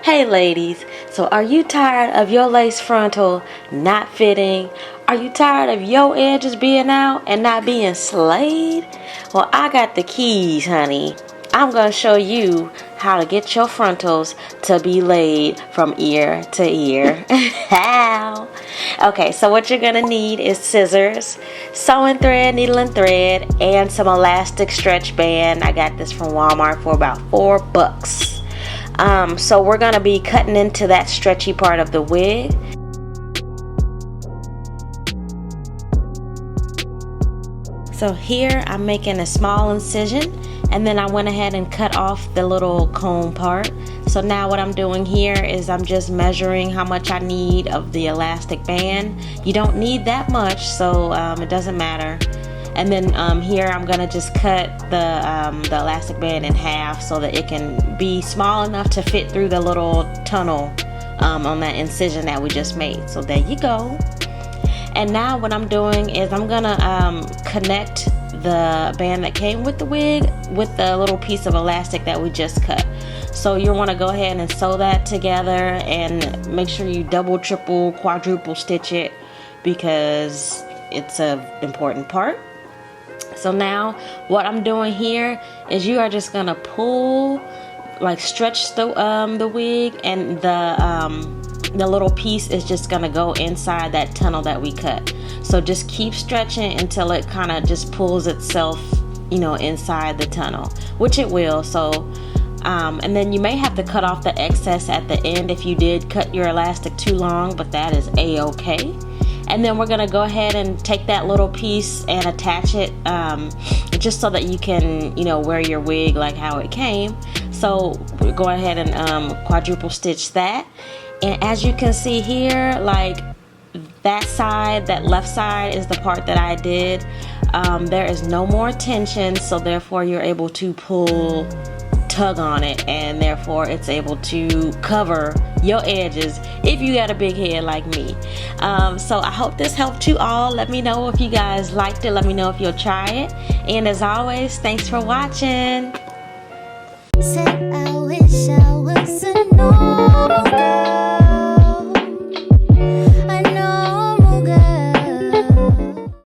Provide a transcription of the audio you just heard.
Hey ladies, so are you tired of your lace frontal not fitting? Are you tired of your edges being out and not being slayed? Well, I got the keys, honey. I'm going to show you how to get your frontals to be laid from ear to ear. How? Okay, so what you're going to need is scissors, sewing thread, needle and thread, and some elastic stretch band. I got this from Walmart for about $4. So we're going to be cutting into that stretchy part of the wig. So here I'm making a small incision, and then I went ahead and cut off the little comb part. So now what I'm doing here is I'm just measuring how much I need of the elastic band. You don't need that much, so it doesn't matter. And then here I'm gonna just cut the elastic band in half so that it can be small enough to fit through the little tunnel on that incision that we just made. So there you go. And now what I'm doing is I'm gonna connect the band that came with the wig with the little piece of elastic that we just cut. So you want to go ahead and sew that together and make sure you double, triple, quadruple stitch it because it's an important part. So now what I'm doing here is you are just gonna pull, like stretch the wig, and the little piece is just gonna go inside that tunnel that we cut. So just keep stretching until it kind of just pulls itself, you know, inside the tunnel, which it will. So and then you may have to cut off the excess at the end if you did cut your elastic too long, but that is a-okay. And then we're gonna go ahead and take that little piece and attach it just so that you can, you know, wear your wig like how it came. So we're going ahead and quadruple stitch that. And as you can see here, like that side, that left side is the part that I did. There is no more tension, so therefore you're able to tug on it, and therefore it's able to cover your edges if you got a big head like me. So I hope this helped you all. Let me know if you guys liked it. Let me know if you'll try it. And as always, thanks for watching. Said I wish I was a normal girl.